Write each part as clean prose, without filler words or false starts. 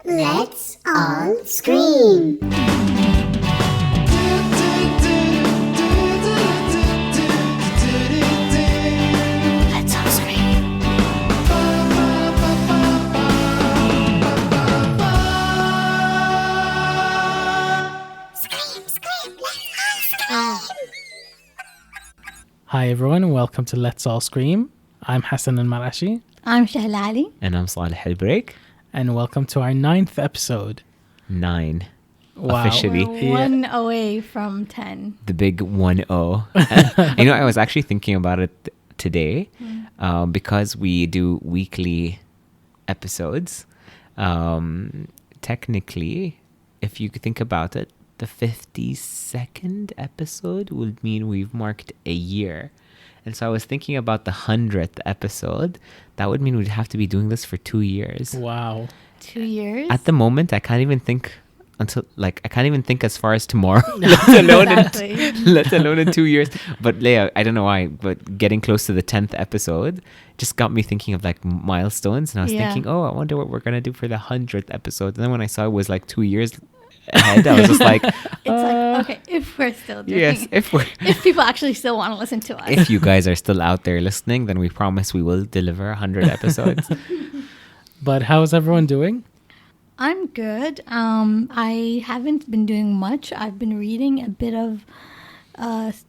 Let's all scream. Let's all scream. Scream, let's all scream. Hi everyone and welcome to Let's All Scream. I'm Hassan Al Marashi I'm Shehlaa Ali. And I'm Saleh Al Braik. and welcome to our 9th episode. 9. Wow. Officially. We're Yeah. one away from 10. The big 1-0. I was actually thinking about it today because we do weekly episodes. Technically, if you could think about it, the 52nd episode would mean we've marked a year. And so I was thinking about the 100th episode. That would mean we'd have to be doing this for 2 years. Wow. 2 years? At the moment, I can't even think as far as tomorrow, let alone in 2 years. But Leia, I don't know why, but getting close to the 10th episode just got me thinking of like milestones. And I was thinking, I wonder what we're going to do for the 100th episode. And then when I saw it was like 2 years ahead, I was just like, It's like, okay, if we're still doing yes, it. if People actually still want to listen to us. if you guys are still out there listening, then we promise we will deliver 100 episodes. But how's everyone doing? I'm good. I haven't been doing much. I've been reading a bit of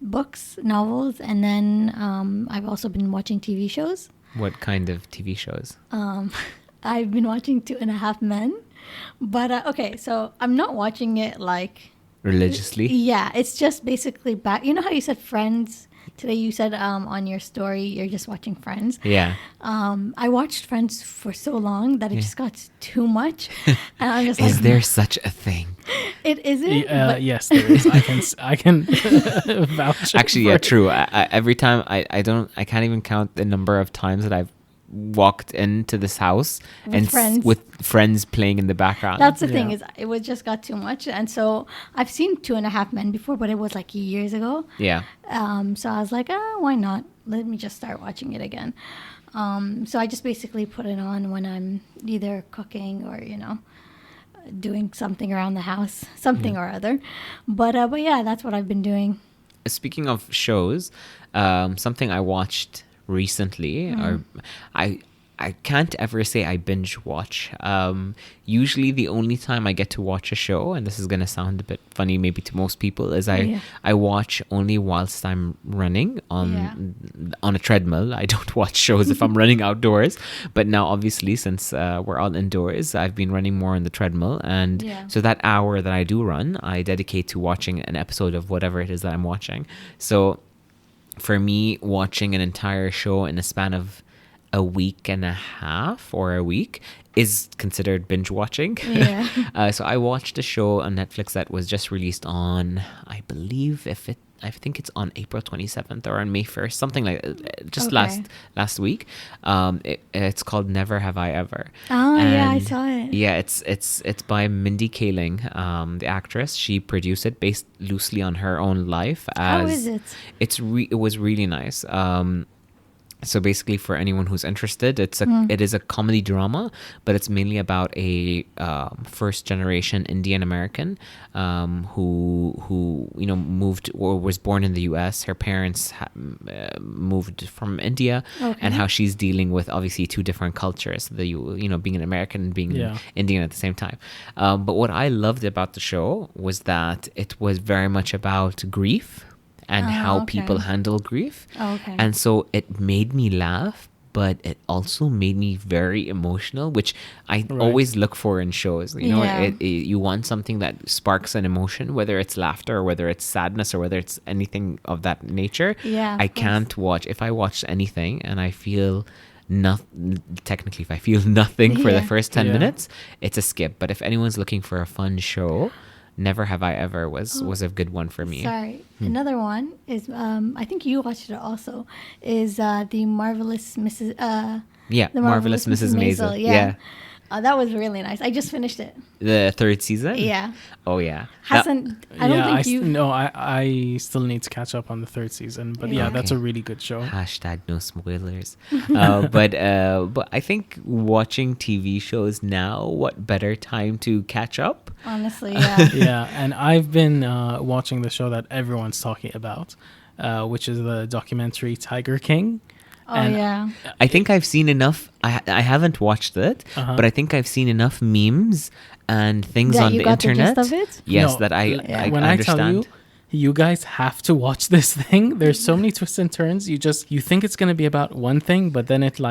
books, novels, and then I've also been watching TV shows. What kind of TV shows? I've been watching 2.5 Men. But, okay, so I'm not watching it like... Religiously? Yeah, it's just basically back. You know how you said Friends? Today you said on your story you're just watching Friends. Yeah. I watched Friends for so long that it just got too much. And I'm just like, Is there such a thing? It isn't. But Yes, there is. I can vouch. Actually, for yeah, it. true. Every time I can't even count the number of times that I've walked into this house with friends playing in the background. that's the thing Yeah. is it was just got too much. And so I've seen 2.5 Men before, but it was like years ago. Yeah. So I was like, why not? Let me just start watching it again. So I just basically put it on when I'm either cooking or, doing something around the house, something or other. But yeah, that's what I've been doing. Speaking of shows, something I watched recently, or I can't ever say I binge watch. Usually the only time I get to watch a show, and this is going to sound a bit funny maybe to most people, is I watch only whilst I'm running on a treadmill. I don't watch shows if I'm running outdoors. But now obviously since we're all indoors, I've been running more on the treadmill. And so that hour that I do run, I dedicate to watching an episode of whatever it is that I'm watching. So for me, watching an entire show in a span of a week and a half or a week is considered binge watching. Yeah. So I watched a show on Netflix that was just released on, I think it's on April 27th or on May 1st, something like just last week. It's called Never Have I Ever. Oh, yeah, I And saw it. yeah, it's by Mindy Kaling, the actress. She produced it based loosely on her own life. How is it? It was really nice. So basically, for anyone who's interested, it is a comedy drama, but it's mainly about a first generation Indian American who moved or was born in the U.S. Her parents moved from India, and how she's dealing with obviously two different cultures, being an American and being Indian at the same time. But what I loved about the show was that it was very much about grief and how people handle grief. And so it made me laugh, but it also made me very emotional, which I always look for in shows. You want something that sparks an emotion, whether it's laughter or whether it's sadness or whether it's anything of that nature. I can't watch. If I watch anything and I feel technically if I feel nothing for the first 10 minutes, it's a skip. But if anyone's looking for a fun show, Never Have I Ever was a good one for me. Sorry. Another one is, I think you watched it also, is the Marvelous Mrs. The Marvelous Mrs. Maisel. Yeah. That was really nice. I just finished it. The third season? Yeah. Oh, yeah. Hassan, I don't think you... No, I still need to catch up on the third season. But yeah, that's a really good show. Hashtag no spoilers. But I think watching TV shows now, what better time to catch up? Honestly, yeah. Yeah, and I've been watching the show that everyone's talking about, which is the documentary Tiger King. Oh, yeah. I think I've seen enough. I haven't watched it, but I think I've seen enough memes and things on the internet. The gist of it? Yes, No, that I when understand. I tell you guys have to watch this thing. There's so many twists and turns. You think it's going to be about one thing, but then it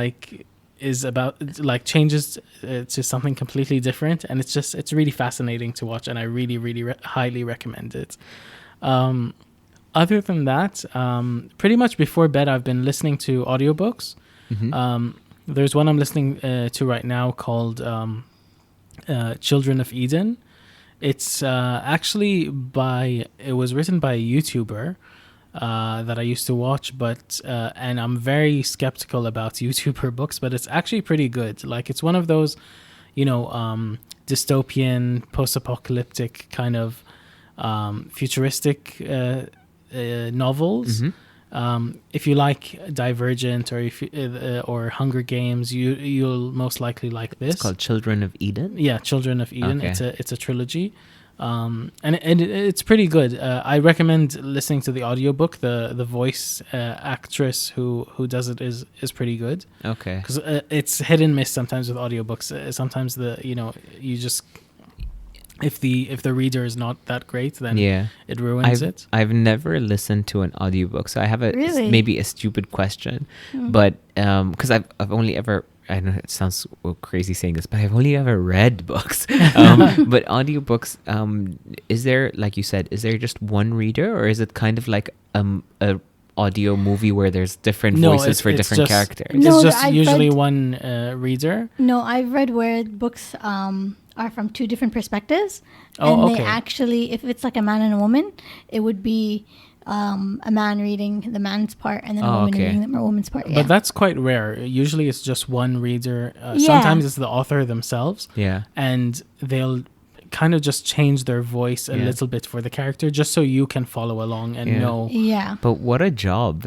is about changes to something completely different, and it's really fascinating to watch, and I really really highly recommend it. Other than that, pretty much before bed I've been listening to audiobooks. There's one I'm listening to right now called Children of Eden. It's actually it was written by a YouTuber that I used to watch, but and I'm very skeptical about YouTuber books, but it's actually pretty good. It's one of those, dystopian, post-apocalyptic kind of futuristic novels. If you like Divergent or Hunger Games, you'll most likely like this. It's called Children of Eden. Yeah, Children of Eden. Okay. It's a trilogy, and it's pretty good. I recommend listening to the audiobook. The voice actress who does it is pretty good. Okay. Because it's hit and miss sometimes with audiobooks. Sometimes you just. If the reader is not that great, then it ruins it. I've never listened to an audiobook, so I have maybe a stupid question, but because I've only ever, I know it sounds crazy saying this, but I've only ever read books. But audiobooks, is there, like you said, is there just one reader, or is it kind of like a audio movie where there's different voices for different characters? It's just usually one reader. No, I've read where books are from two different perspectives. Oh, and they actually, if it's like a man and a woman, it would be a man reading the man's part and then a woman reading the woman's part. But that's quite rare. Usually it's just one reader. Sometimes it's the author themselves. Yeah. And they'll kind of just change their voice a little bit for the character just so you can follow along and know. Yeah. But what a job.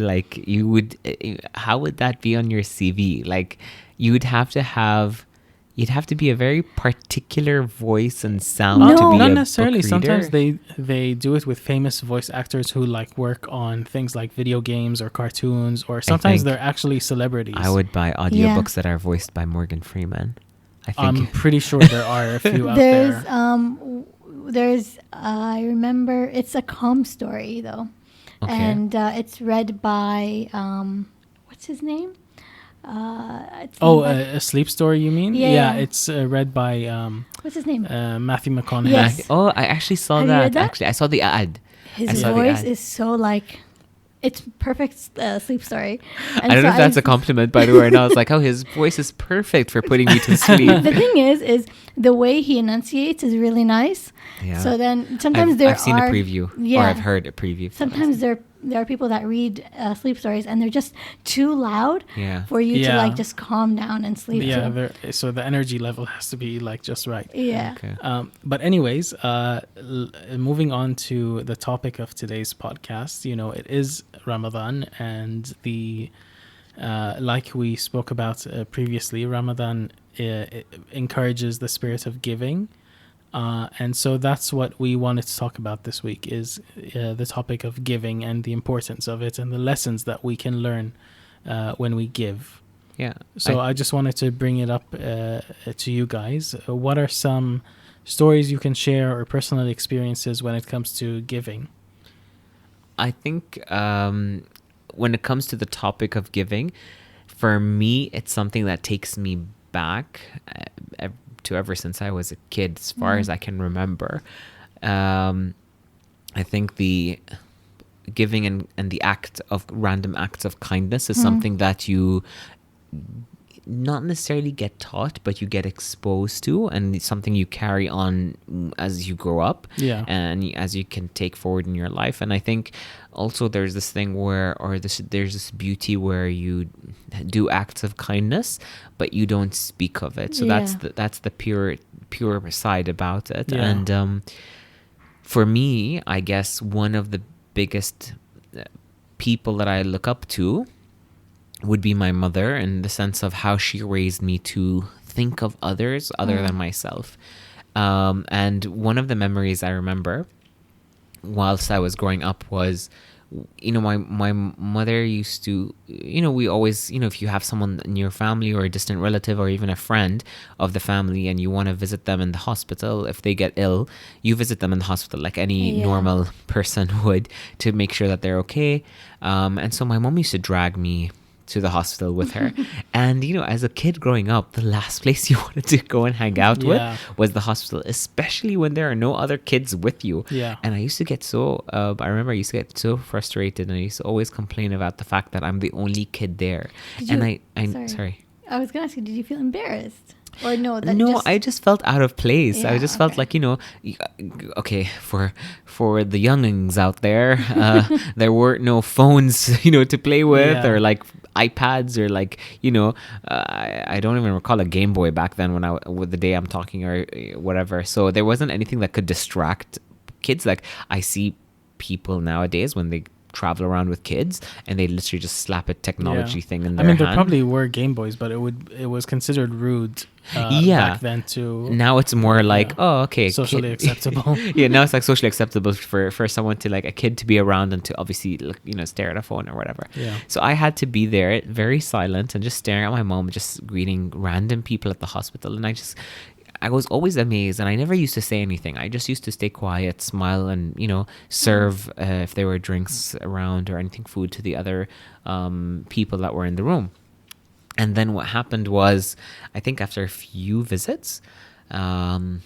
How would that be on your CV? You'd have to be a very particular voice and sound to be not a necessarily. book reader. Sometimes they do it with famous voice actors who work on things like video games or cartoons, or sometimes they're actually celebrities. I would buy audiobooks that are voiced by Morgan Freeman. I'm pretty sure there are a few out there. I remember it's a calm story though. Okay. And it's read by what's his name? A Sleep Story, you mean? Yeah. It's read by what's his name? Matthew McConaughey. Yes. Oh, I actually saw Have you that. read that? Actually, I saw the ad. His voice is so it's perfect sleep story. And I don't know if that's a compliment, by the way. And I was like, oh, his voice is perfect for putting me to sleep. The thing is the way he enunciates is really nice. Yeah. So then sometimes I've seen a preview, or I've heard a preview. Sometimes there are people that read sleep stories and they're just too loud for you to just calm down and sleep. Yeah, so the energy level has to be just right. Yeah. Okay. But anyways, moving on to the topic of today's podcast, it is Ramadan, and like we spoke about previously, Ramadan encourages the spirit of giving. And so that's what we wanted to talk about this week, is the topic of giving and the importance of it and the lessons that we can learn when we give. Yeah. So I just wanted to bring it up to you guys. What are some stories you can share or personal experiences when it comes to giving? I think when it comes to the topic of giving, for me, it's something that takes me back to ever since I was a kid, as far as I can remember. I think the giving and the act of random acts of kindness is something that you not necessarily get taught, but you get exposed to, and it's something you carry on as you grow up, and as you can take forward in your life. And I think also there's this thing there's this beauty where you do acts of kindness, but you don't speak of it. So that's the pure side about it. And for me, I guess one of the biggest people that I look up to would be my mother, in the sense of how she raised me to think of others other than myself. And one of the memories I remember whilst I was growing up was, my mother used to, we always, if you have someone in your family or a distant relative or even a friend of the family and you want to visit them in the hospital, if they get ill, you visit them in the hospital like any normal person would, to make sure that they're okay. And so my mom used to drag me to the hospital with her. And, as a kid growing up, the last place you wanted to go and hang out with was the hospital, especially when there are no other kids with you. And I used to get I remember I used to get so frustrated, and I used to always complain about the fact that I'm the only kid there. Sorry. I was going to ask you, did you feel embarrassed? Or no, I just felt out of place. I just felt like, okay, for the youngings out there, there were no phones, to play with, or like iPads, or like, I don't even recall a Game Boy back then with the day I'm talking, or whatever. So there wasn't anything that could distract kids. Like, I see people nowadays when they travel around with kids and they literally just slap a technology thing in their hand. There probably were Game Boys, but it was considered rude back then too. Now it's more like, oh, okay, socially acceptable. Now it's like socially acceptable for someone to, like, a kid to be around and to obviously, stare at a phone or whatever. So I had to be there very silent and just staring at my mom, just greeting random people at the hospital. And I was always amazed, and I never used to say anything. I just used to stay quiet, smile, and, serve if there were drinks around or anything, food to the other people that were in the room. And then what happened was, I think after a few visits, I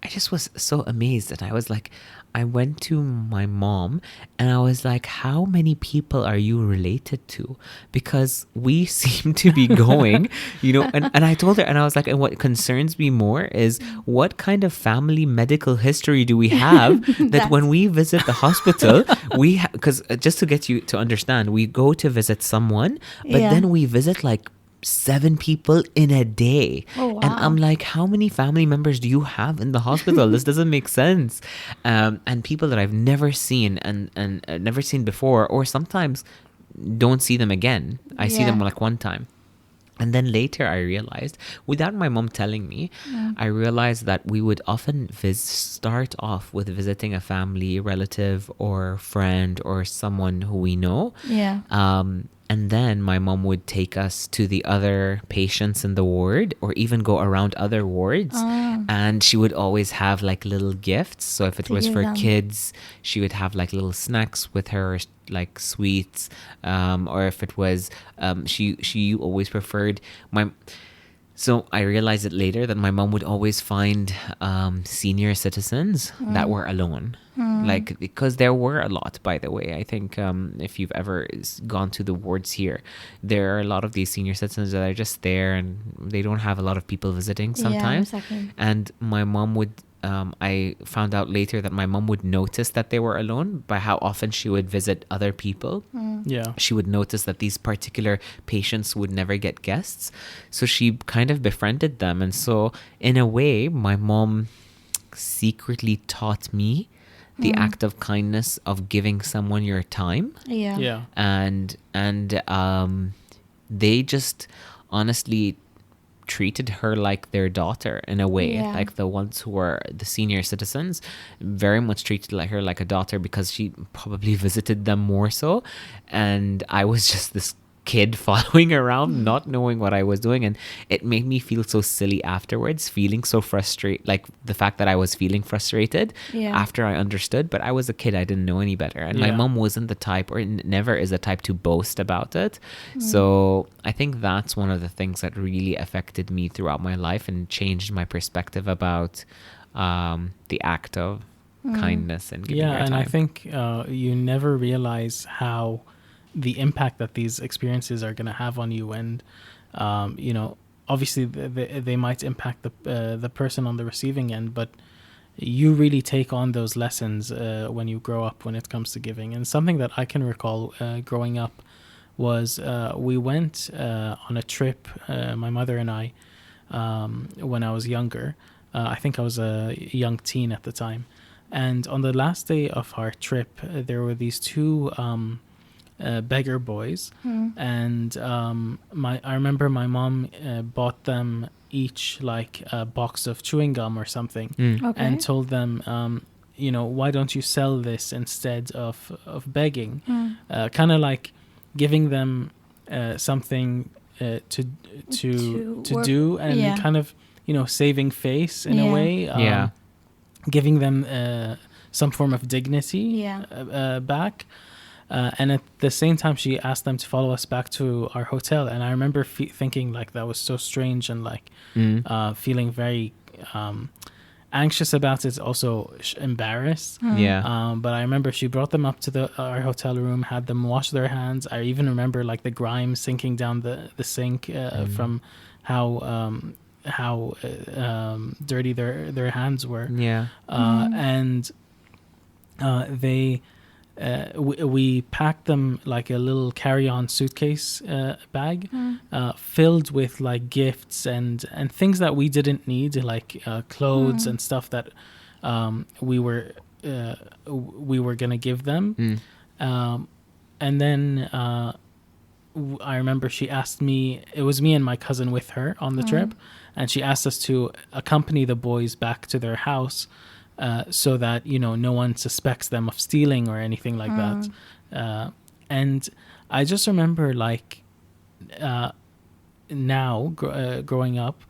just was so amazed. And I was like, I went to my mom and I was like, how many people are you related to? Because we seem to be going, and I told her, and I was like, and what concerns me more is, what kind of family medical history do we have that when we visit the hospital, because just to get you to understand, we go to visit someone, but then we visit like 7 people in a day. Oh, wow. And I'm like, how many family members do you have in the hospital? This doesn't make sense. And people that I've never seen and never seen before, or sometimes don't see them again. I see them like one time. And then later I realized, without my mom telling me, I realized that we would often start off with visiting a family, relative, or friend, or someone who we know. And then my mom would take us to the other patients in the ward, or even go around other wards. And she would always have like little gifts. So if it was for kids, she would have like little snacks with her, like sweets. Or if it was, she always preferred So I realized it later that my mom would always find senior citizens that were alone. Like, because there were a lot, by the way. I think if you've ever gone to the wards here, there are a lot of these senior citizens that are just there and they don't have a lot of people visiting sometimes. Yeah, exactly. And my mom would, I found out later that my mom would notice that they were alone by how often she would visit other people. She would notice that these particular patients would never get guests. So she kind of befriended them. And so in a way, my mom secretly taught me the act of kindness of giving someone your time. And they just honestly treated her like their daughter in a way. Like the ones who were the senior citizens very much treated her like a daughter, because she probably visited them more so. And I was just this kid following around, not knowing what I was doing, and it made me feel so silly afterwards, feeling so frustrated, like the fact that I was feeling frustrated after I understood. But I was a kid, I didn't know any better, and my mom wasn't the type, or never is the type, to boast about it. So I think that's one of the things that really affected me throughout my life and changed my perspective about the act of kindness and giving your time. And I think you never realize how the impact that these experiences are going to have on you. And obviously they might impact the person on the receiving end, but you really take on those lessons when you grow up when it comes to giving. And something that I can recall growing up was we went on a trip, my mother and I, when I was younger. I think I was a young teen at the time. And on the last day of our trip, there were these two beggar boys. And I remember my mom bought them each like a box of chewing gum or something, and told them, why don't you sell this instead of begging? Kind of like giving them something to do, and kind of saving face in a way, giving them some form of dignity back. And at the same time, she asked them to follow us back to our hotel. And I remember thinking like that was so strange, and like feeling very anxious about it, also embarrassed. But I remember she brought them up to our hotel room, had them wash their hands. I even remember like the grime sinking down the sink from how dirty their hands were. And they we packed them like a little carry-on suitcase bag filled with like gifts and things that we didn't need, like clothes and stuff that we were gonna give them. And then I remember she asked me, it was me and my cousin with her on the trip, and she asked us to accompany the boys back to their house, so that no one suspects them of stealing or anything like that. And I just remember like now growing up,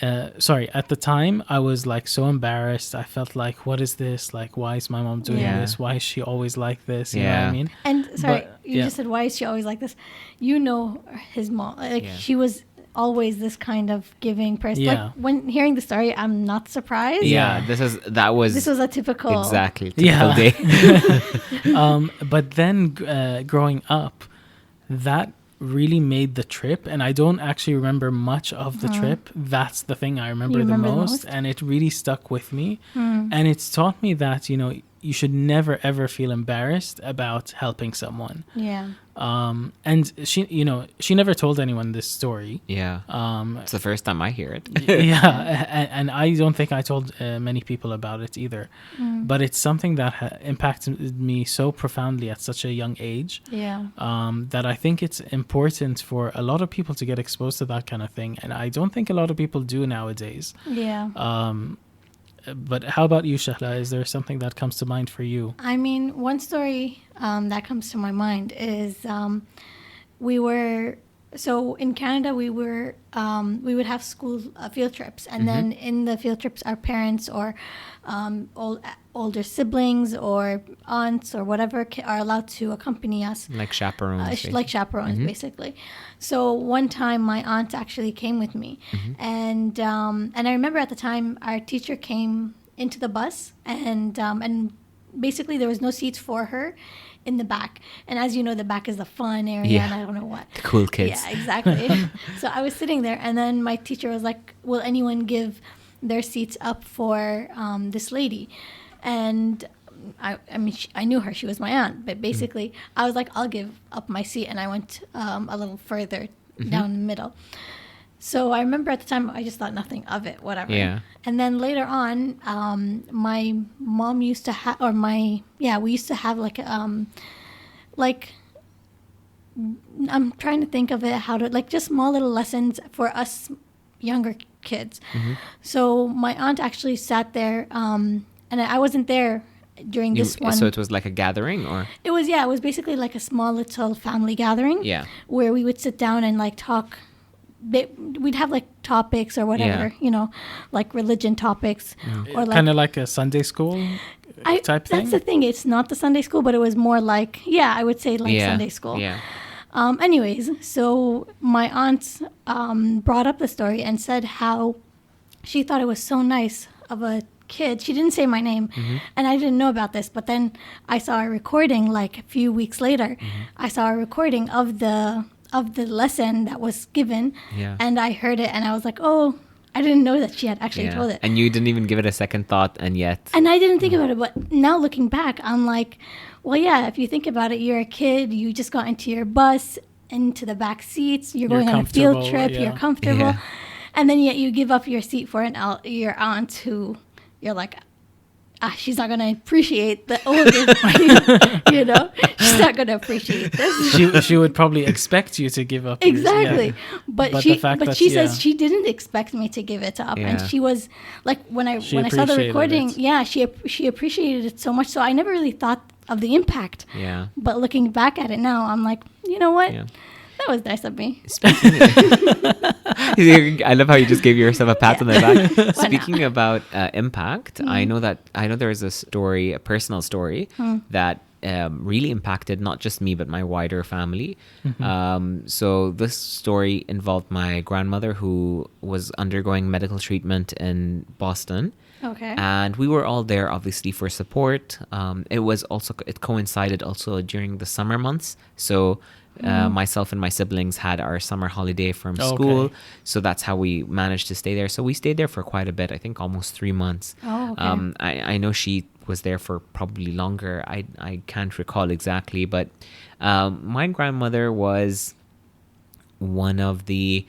at the time I was like so embarrassed. I felt like, what is this? Like, why is my mom doing this? Why is she always like this? You know what I mean? And you just said, why is she always like this? His mom, like she was always this kind of giving person. Like when hearing the story, I'm not surprised. This was a typical day. But then growing up, that really made the trip, and I don't actually remember much of the trip. That's the thing I remember the most, and it really stuck with me. And it's taught me that you should never ever feel embarrassed about helping someone. And she never told anyone this story. It's the first time I hear it. And I don't think I told many people about it either. But it's something that impacted me so profoundly at such a young age. That I think it's important for a lot of people to get exposed to that kind of thing, and I don't think a lot of people do nowadays. But how about you, Shehlaa? Is there something that comes to mind for you? I mean, one story that comes to my mind is in Canada we would have school field trips, and then in the field trips our parents or older siblings or aunts or whatever are allowed to accompany us, like chaperones, basically. So one time my aunt actually came with me, and I remember at the time our teacher came into the bus, and basically there was no seats for her in the back, and as you know, the back is the fun area, and I don't know what, the cool kids. Exactly. So I was sitting there, and then my teacher was like, will anyone give their seats up for this lady? And I mean, I knew her, she was my aunt, but basically I was like, I'll give up my seat, and I went a little further down the middle. So I remember at the time I just thought nothing of it, whatever. And then later on, my mom used to have, we used to have like I'm trying to think of it, how to, like, just small little lessons for us younger kids. So my aunt actually sat there, and I wasn't there during this one. So it was like a gathering, or? It was basically like a small little family gathering. Where we would sit down and like talk. We'd have like topics or whatever, like religion topics, or like kind of like a Sunday school type thing. That's the thing. It's not the Sunday school, but it was more like, I would say like Sunday school. Anyways, so my aunt brought up the story and said how she thought it was so nice of a kid. She didn't say my name, and I didn't know about this, but then I saw a recording like a few weeks later. I saw a recording of of the lesson that was given. Yeah. And I heard it and I was like, oh, I didn't know that she had actually told it. And you didn't even give it a second thought, and yet. And I didn't think about it, but now looking back, I'm like, well, yeah, if you think about it, you're a kid, you just got into your bus, into the back seats, you're going on a field trip, you're comfortable, Yeah. and then yet you give up your seat for your aunt who you're like, she's not going to appreciate the older, you know, she's not going to appreciate this. She would probably expect you to give up. Exactly. Yeah. But she says she didn't expect me to give it up. Yeah. And she was like, when I saw the recording, she appreciated it so much. So I never really thought of the impact. Yeah. But looking back at it now, I'm like, you know what? Yeah. That was nice of me. I love how you just gave yourself a pat on the back. Speaking about impact, I know there is a personal story that really impacted not just me but my wider family. So this story involved my grandmother, who was undergoing medical treatment in Boston. Okay. And we were all there, obviously, for support. It coincided also during the summer months. So myself and my siblings had our summer holiday from school. Okay. So that's how we managed to stay there. So we stayed there for quite a bit, I think almost 3 months. Oh, okay. I know she was there for probably longer. I can't recall exactly. But my grandmother was one of the...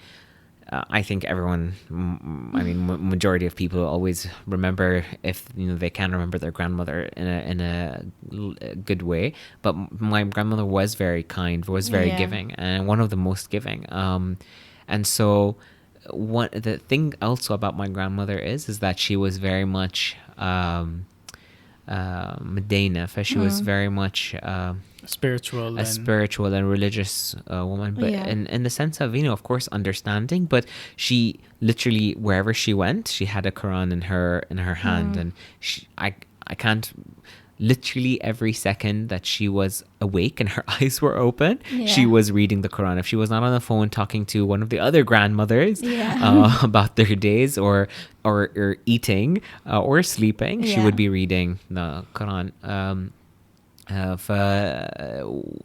I think everyone, majority of people always remember, if they can remember their grandmother in a good way. But my grandmother was very kind, was very giving, and one of the most giving. And so, the thing also about my grandmother is that she was very much Medina. She was very much spiritual and religious woman, but in the sense of of course understanding. But she literally, wherever she went, she had a Quran in her hand, and I can't. Literally every second that she was awake and her eyes were open, she was reading the Quran. If she was not on the phone talking to one of the other grandmothers about their days or eating or sleeping, she would be reading the Quran.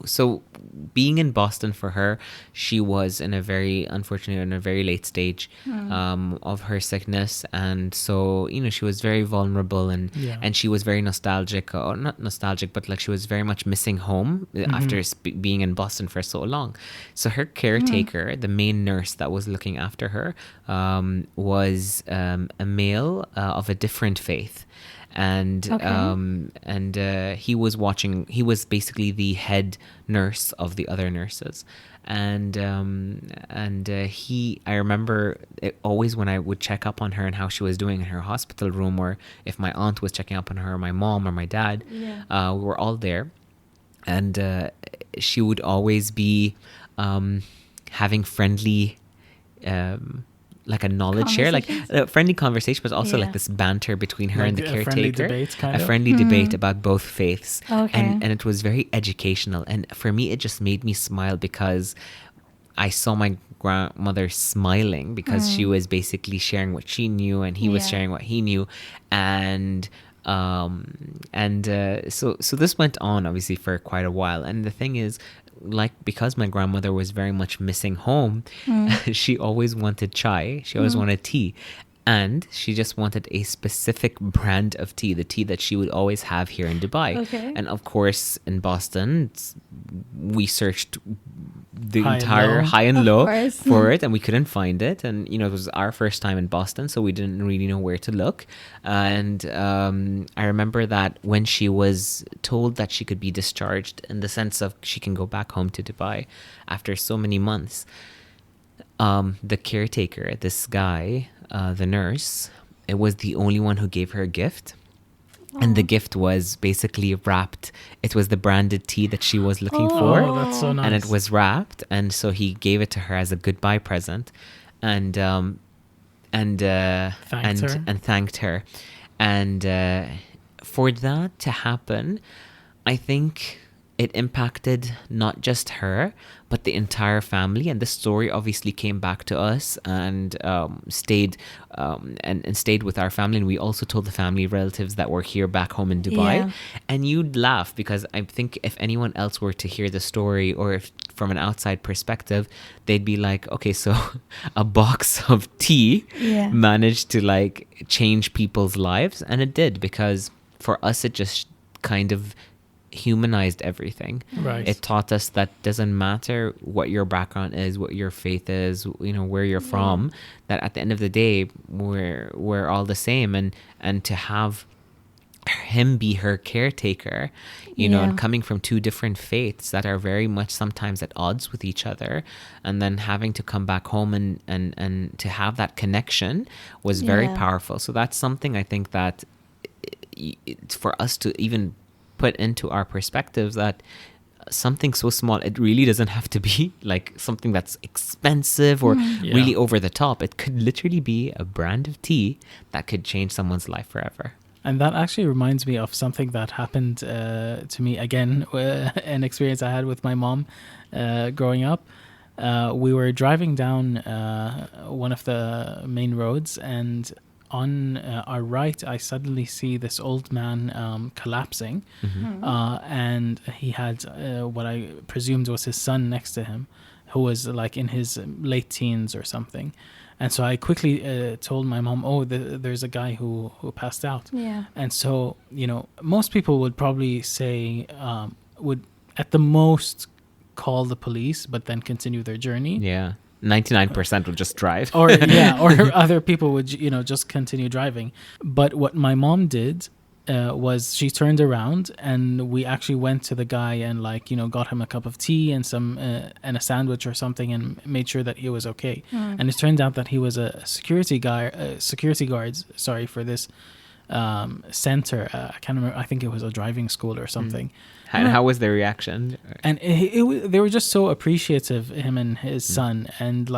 So being in Boston for her, she was in a very late stage of her sickness, and so she was very vulnerable, and she was very nostalgic, or not nostalgic, but like she was very much missing home after being in Boston for so long. So her caretaker, the main nurse that was looking after her, was a male of a different faith. And he was watching. He was basically the head nurse of the other nurses, and I remember always when I would check up on her and how she was doing in her hospital room, or if my aunt was checking up on her, or my mom or my dad, we were all there, and she would always be having friendly. Like a knowledge share, like a friendly conversation, but also like this banter between her and the caretaker. A friendly debate about both faiths. Okay. And it was very educational. And for me, it just made me smile because I saw my grandmother smiling because she was basically sharing what she knew and he was sharing what he knew. And so this went on obviously for quite a while. And the thing is, because my grandmother was very much missing home, she always wanted chai, she always wanted tea, and she just wanted a specific brand of tea, the tea that she would always have here in Dubai. And of course in Boston we searched the entire high and low for it, and we couldn't find it, and it was our first time in Boston, so we didn't really know where to look. And I remember that when she was told that she could be discharged, in the sense of she can go back home to Dubai after so many months, the caretaker, this guy, the nurse, it was the only one who gave her a gift. And the gift was basically wrapped. It was the branded tea that she was looking for. Oh, that's so nice. And it was wrapped. And so he gave it to her as a goodbye present. And thanked her. And for that to happen, I think it impacted not just her, but the entire family. And this story obviously came back to us and stayed and stayed with our family. And we also told the family relatives that were here back home in Dubai. Yeah. And you'd laugh, because I think if anyone else were to hear the story, or if from an outside perspective, they'd be like, okay, so a box of tea Yeah. managed to like change people's lives. And it did, because for us, it just kind of humanized everything. Right. It taught us that doesn't matter what your background is, what your faith is, where you're from, that at the end of the day, we're all the same. And to have him be her caretaker, and coming from two different faiths that are very much sometimes at odds with each other, and then having to come back home and to have that connection was very powerful. So that's something I think that it's for us to even put into our perspectives, that something so small, it really doesn't have to be like something that's expensive or really over the top. It could literally be a brand of tea that could change someone's life forever. And that actually reminds me of something that happened to me again, an experience I had with my mom growing up. We were driving down one of the main roads, and on our right, I suddenly see this old man collapsing, and he had what I presumed was his son next to him, who was like in his late teens or something. And so I quickly told my mom, there's a guy who passed out. Yeah. And so, most people would probably say, would at the most call the police, but then continue their journey. Yeah. 99% would just drive. Or other people would, just continue driving. But what my mom did was she turned around, and we actually went to the guy and got him a cup of tea and some and a sandwich or something, and made sure that he was okay. And it turned out that he was a security guard, for this center. I can't remember. I think it was a driving school or something. And how was their reaction? And they were just so appreciative, him and his son. And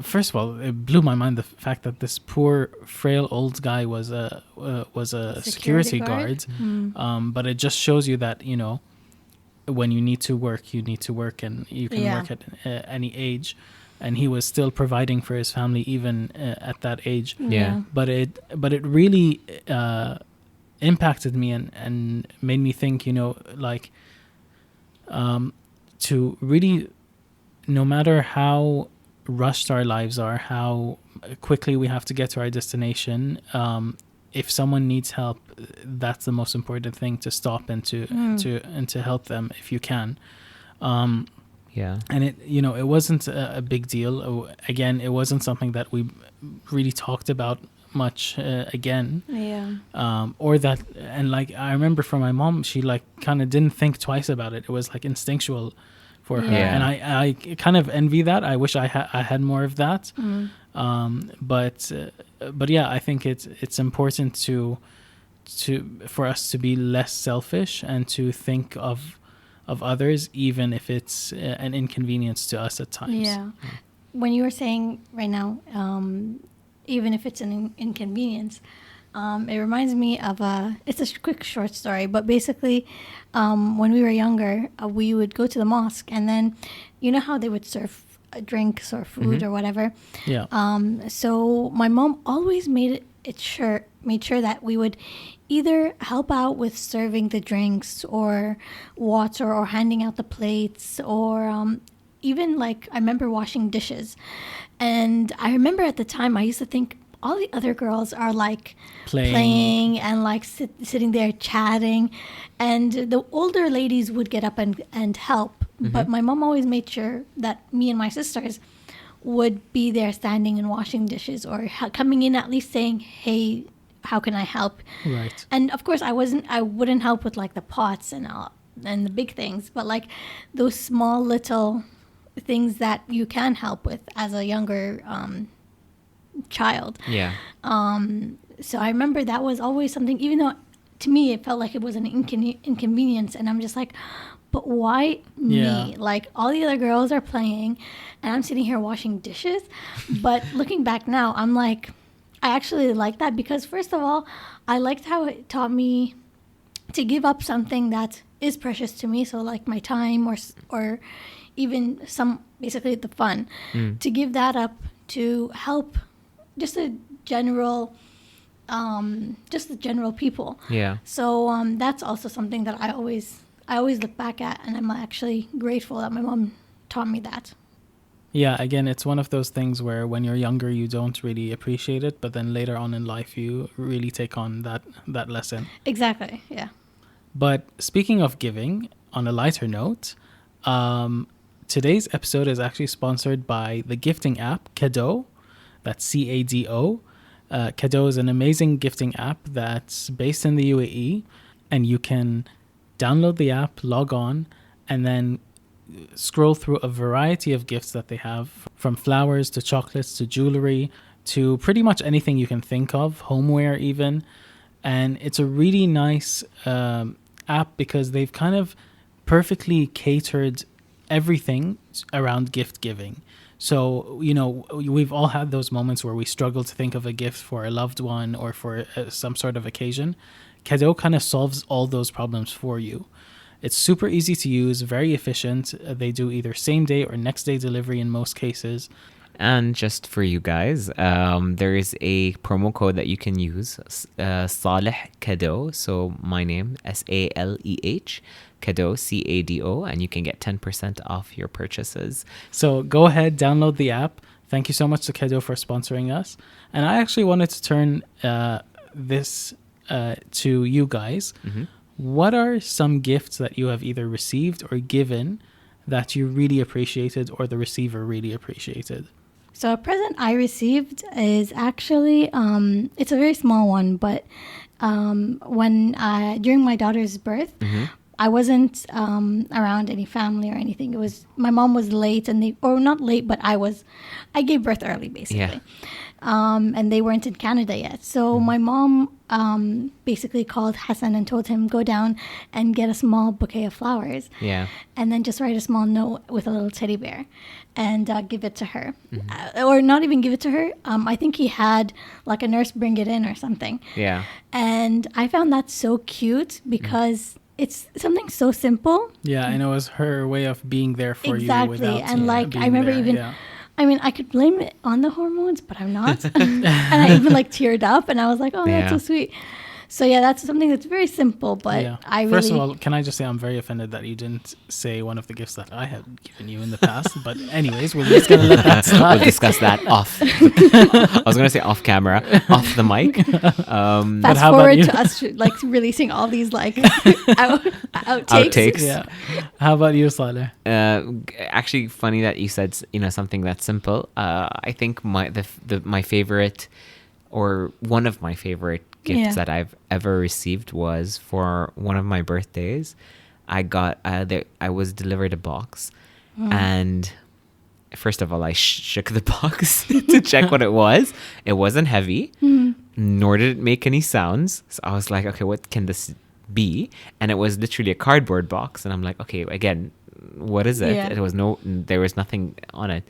first of all, it blew my mind the fact that this poor, frail old guy was a security guard. But it just shows you that when you need to work, and you can work at any age. And he was still providing for his family even at that age. Yeah. But it really impacted me and made me think, to really, no matter how rushed our lives are, how quickly we have to get to our destination, if someone needs help, that's the most important thing, to stop and to help them if you can. Yeah. And it wasn't a big deal. Again, it wasn't something that we really talked about much again. Yeah. Or that, and I remember from my mom, she kind of didn't think twice about it. It was instinctual for her. Yeah. And I kind of envy that. I wish I had more of that. But yeah, I think it's important for us to be less selfish and to think of others, even if it's an inconvenience to us at times. Yeah. When you were saying right now, even if it's an inconvenience, it reminds me of it's a quick short story, but basically when we were younger, we would go to the mosque, and then how they would serve drinks or food or whatever. Yeah. So my mom always made sure that we would either help out with serving the drinks or water or handing out the plates, or even I remember washing dishes. And I remember at the time I used to think all the other girls are playing and sitting there chatting, and the older ladies would get up and help. But my mom always made sure that me and my sisters would be there standing and washing dishes, or coming in at least saying, hey, how can I help? Right. And of course I wouldn't help with the pots and the big things, but those small little things that you can help with as a younger child. Yeah. So I remember that was always something, even though to me it felt like it was an inconvenience, and I'm just but why me? All the other girls are playing and I'm sitting here washing dishes. But looking back now, I'm I actually like that, because first of all, I liked how it taught me to give up something that is precious to me, so like my time or even basically the fun, to give that up to help just the general people. Yeah. So that's also something that I always look back at, and I'm actually grateful that my mom taught me that. Yeah, again, it's one of those things where when you're younger, you don't really appreciate it, but then later on in life, you really take on that lesson. Exactly, yeah. But speaking of giving, on a lighter note, today's episode is actually sponsored by the gifting app Kado. That's Cado. Kado is an amazing gifting app that's based in the UAE, and you can download the app, log on, and then scroll through a variety of gifts that they have, from flowers to chocolates to jewelry to pretty much anything you can think of, homeware even. And it's a really nice app because they've kind of perfectly catered everything around gift giving. So, we've all had those moments where we struggle to think of a gift for a loved one or for some sort of occasion. Kado kind of solves all those problems for you. It's super easy to use, very efficient. They do either same day or next day delivery in most cases. And just for you guys, there is a promo code that you can use, Saleh Kado. So my name, Saleh, Kado, Cado, and you can get 10% off your purchases. So go ahead, download the app. Thank you so much to Kado for sponsoring us. And I actually wanted to turn this to you guys. Mm-hmm. What are some gifts that you have either received or given that you really appreciated or the receiver really appreciated? So a present I received is actually, it's a very small one, but when during my daughter's birth, I wasn't around any family or anything. It was, my mom was late, or not late, but I gave birth early, basically. Yeah. And they weren't in Canada yet. So my mom basically called Hassan and told him, go down and get a small bouquet of flowers. Yeah. And then just write a small note with a little teddy bear and give it to her. Or not even give it to her. I think he had like a nurse bring it in or something. Yeah. And I found that so cute because it's something so simple. Yeah, and it was her way of being there for you. Exactly. And like, I remember I mean, I could blame it on the hormones, but I'm not. And I even like teared up and I was like, oh, that's so sweet. So yeah, that's something that's very simple, but I really... First of all, can I just say I'm very offended that you didn't say one of the gifts that I had given you in the past. But anyways, we're just going to let that slide. We'll discuss that off. I was going to say off camera, off the mic. Fast forward to us like releasing all these like outtakes. Yeah. How about you, Saleh? Actually, funny that you said something that's simple. I think my favorite, or one of my favorite gifts that I've ever received was for one of my birthdays. I was delivered a box, and first of all, I shook the box to check what it was. It wasn't heavy, nor did it make any sounds. So I was like, okay, what can this be? And it was literally a cardboard box, and I'm like, okay, again, what is it? There was nothing on it.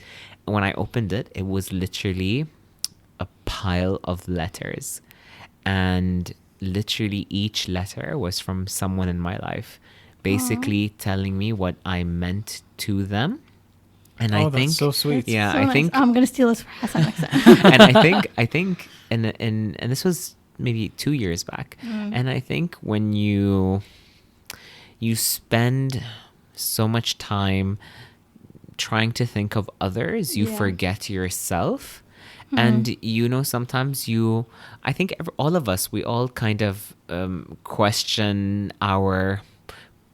And when I opened it, it was literally a pile of letters. And literally each letter was from someone in my life, basically telling me what I meant to them. And I think that's so sweet. Yeah, so I nice. think I'm gonna steal this for Hassan next time. and I think and this was maybe 2 years back. And I think when you spend so much time trying to think of others, you forget yourself. And sometimes I think all of us, we all kind of question our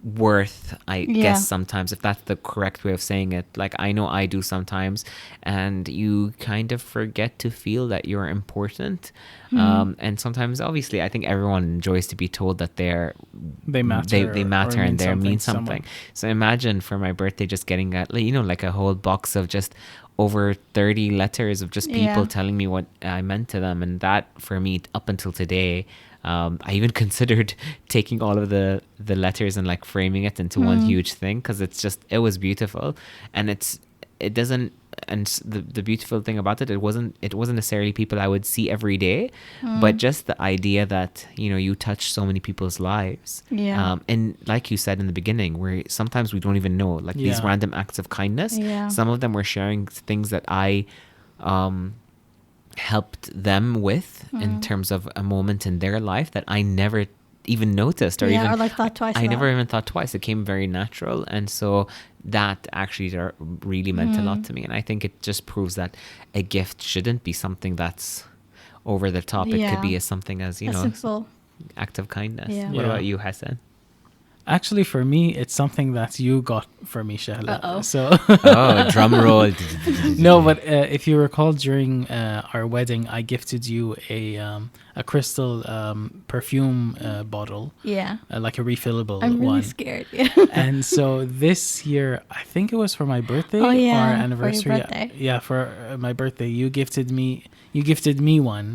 worth, I guess, sometimes, if that's the correct way of saying it. Like, I know I do sometimes, and you kind of forget to feel that you're important. And sometimes, obviously, I think everyone enjoys to be told that they matter and they mean something. So imagine for my birthday just getting like a whole box of just over 30 letters of just people telling me what I meant to them. And that, for me, up until today, I even considered taking all of the letters and like framing it into one huge thing, because it was beautiful. And it doesn't the beautiful thing about it wasn't necessarily people I would see every day, but just the idea that, you touch so many people's lives. Yeah. And like you said in the beginning, where sometimes we don't even know, like these random acts of kindness. Yeah. Some of them were sharing things that I helped them with in terms of a moment in their life that I never even noticed or even or like thought twice I about. never even thought twice. It came very natural, and so that actually really meant a lot to me. And I think it just proves that a gift shouldn't be something that's over the top. It could be something as a simple act of kindness. Yeah. What Yeah. about you, Hassan? Actually, for me, it's something that you got for me, Shehlaa. Uh-oh. So Oh, drum roll. no, but if you recall, during our wedding, I gifted you a crystal perfume bottle, like a refillable I'm really one. scared. Yeah. And so this year, I think it was for my birthday Oh, yeah, or for your anniversary. birthday. Yeah, for my birthday, you gifted me one.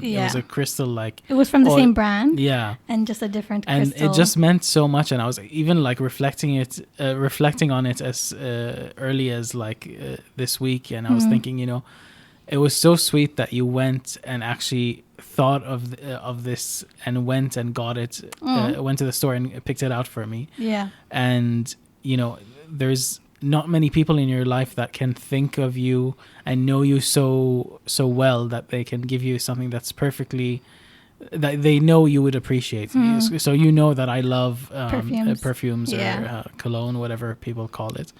It was a crystal, like It was from the oil- same brand. Yeah. And just a different And crystal. it just meant so much, and I was even like reflecting on it as early as like this week, and I was thinking, it was so sweet that you went and actually thought of this and went and got it, went to the store and picked it out for me. Yeah. And there's not many people in your life that can think of you and know you so well that they can give you something that's perfectly that they know you would appreciate. So that I love perfumes or cologne, whatever people call it.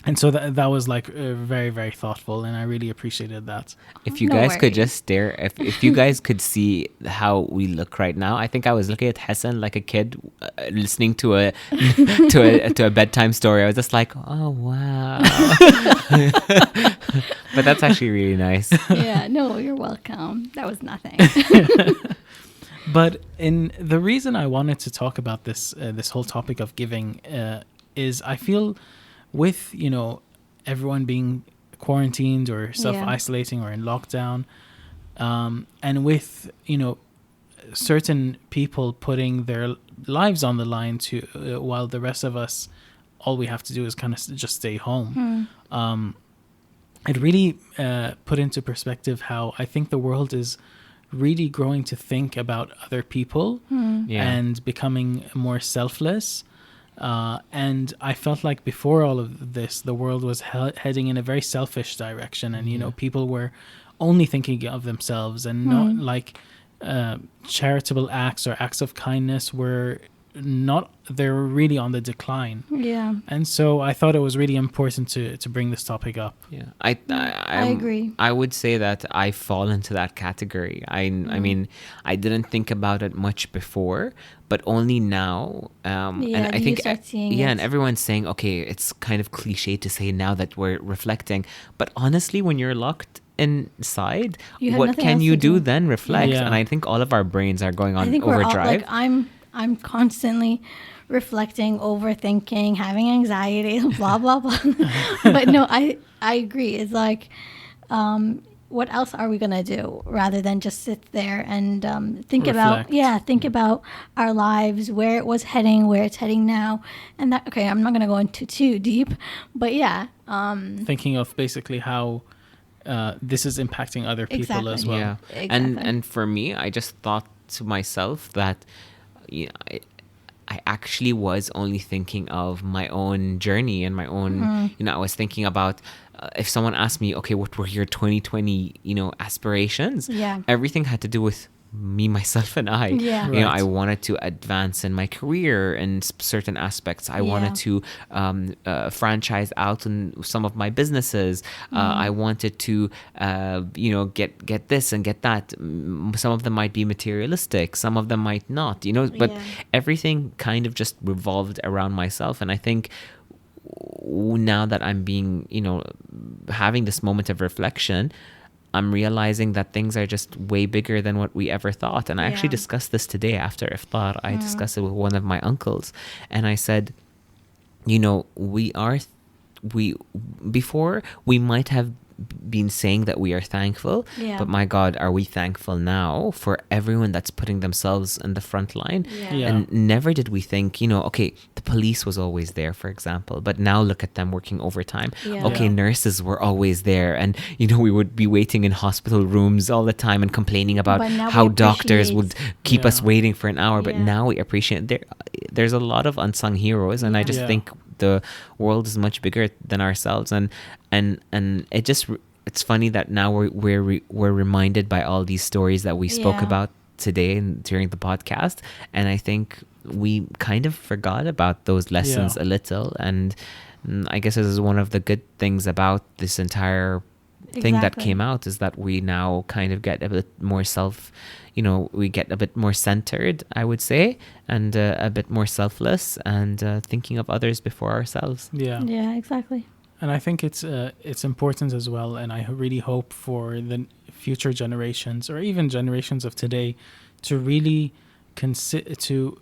And so that was like very, very thoughtful, and I really appreciated that. If you No guys could worries. just stare, if you guys could see how we look right now, I think I was looking at Hassan like a kid listening to a to a bedtime story. I was just like, oh wow. But that's actually really nice. Yeah. No, you're welcome. That was nothing. But the reason I wanted to talk about this this whole topic of giving is I feel with everyone being quarantined or self-isolating or in lockdown, and with certain people putting their lives on the line to while the rest of us, all we have to do is kind of just stay home. It really put into perspective how I think the world is really growing to think about other people and becoming more selfless. And I felt like before all of this, the world was heading in a very selfish direction, and people were only thinking of themselves, and not like charitable acts or acts of kindness were they're really on the decline. Yeah. And so I thought it was really important to bring this topic up. Yeah, I agree. I would say that I fall into that category. I mean, I didn't think about it much before, but only now. And I think start seeing and everyone's saying, okay, it's kind of cliche to say now that we're reflecting, but honestly, when you're locked inside, You have what nothing can else you to do do. then? Reflect. Yeah. And I think all of our brains are going on I think we're all overdrive. like I'm constantly reflecting, overthinking, having anxiety, blah blah blah. But no, I agree. It's like, what else are we gonna do rather than just sit there and think about our lives, where it was heading, where it's heading now, and that. Okay, I'm not gonna go into too deep, but yeah, Thinking of basically how this is impacting other people as well. Yeah. Exactly. And for me, I just thought to myself that I actually was only thinking of my own journey and my own, I was thinking about if someone asked me, okay, what were your 2020, aspirations? Yeah. Everything had to do with me, myself, and I. Yeah. Right. I wanted to advance in my career in certain aspects. I wanted to franchise out in some of my businesses. I wanted to, get this and get that. Some of them might be materialistic. Some of them might not, but everything kind of just revolved around myself. And I think now that I'm being, having this moment of reflection, I'm realizing that things are just way bigger than what we ever thought. And I actually discussed this today after iftar. I discussed it with one of my uncles, and I said, before we might have been saying that we are thankful, but my God, are we thankful now for everyone that's putting themselves in the front line? Yeah. And never did we think, okay, the the police was always there, for example, but now look at them working overtime. Yeah. Okay, Yeah. nurses were always there, and we would be waiting in hospital rooms all the time and complaining about But now we how doctors would appreciate- keep us Yeah. waiting for an hour. But Yeah. now we appreciate there's a lot of unsung heroes, and I just Yeah. think the world is much bigger than ourselves, and it just it's funny that now we're reminded by all these stories that we spoke Yeah. about today and during the podcast, and I think we kind of forgot about those lessons Yeah. a little, and I guess this is one of the good things about this entire thing that Exactly. came out, is that we now kind of get a bit more we get a bit more centered, I would say, and a bit more selfless, and thinking of others before ourselves. Yeah. Yeah, exactly. And I think it's important as well, and I really hope for the future generations, or even generations of today, to really to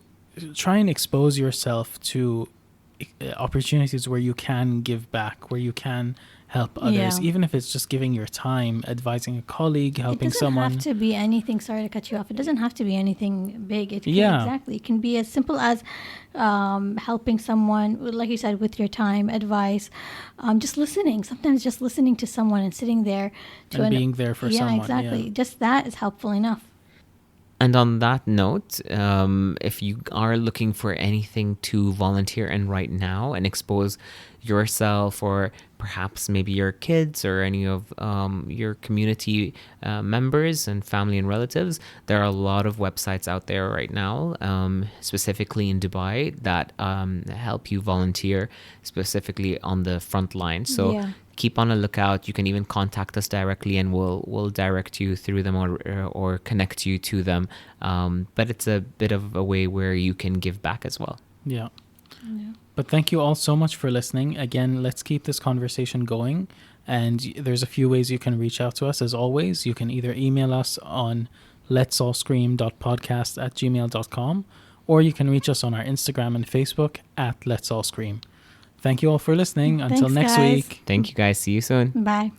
try and expose yourself to opportunities where you can give back, where you can help others, Yeah. even if it's just giving your time, advising a colleague, helping It doesn't someone. have to be anything. Sorry to cut you off. It doesn't have to be anything big. It can, Yeah. exactly. It can be as simple as helping someone, like you said, with your time, advice, just listening. Sometimes just listening to someone and sitting there to And being there for yeah, someone, exactly. yeah. Just that is helpful enough. And on that note, if you are looking for anything to volunteer in right now and expose yourself, or perhaps maybe your kids or any of your community members and family and relatives, there are a lot of websites out there right now, specifically in Dubai, that help you volunteer specifically on the front line. So Yeah. keep on a lookout. You can even contact us directly, and we'll direct you through them, or connect you to them. But it's a bit of a way where you can give back as well. Yeah. Yeah. But thank you all so much for listening. Again, let's keep this conversation going. And there's a few ways you can reach out to us. As always, you can either email us on letsallscream.podcast@gmail.com, or you can reach us on our Instagram and Facebook @letsallscream. Thank you all for listening. Until Thanks, next guys. week. Thank you guys. See you soon. Bye.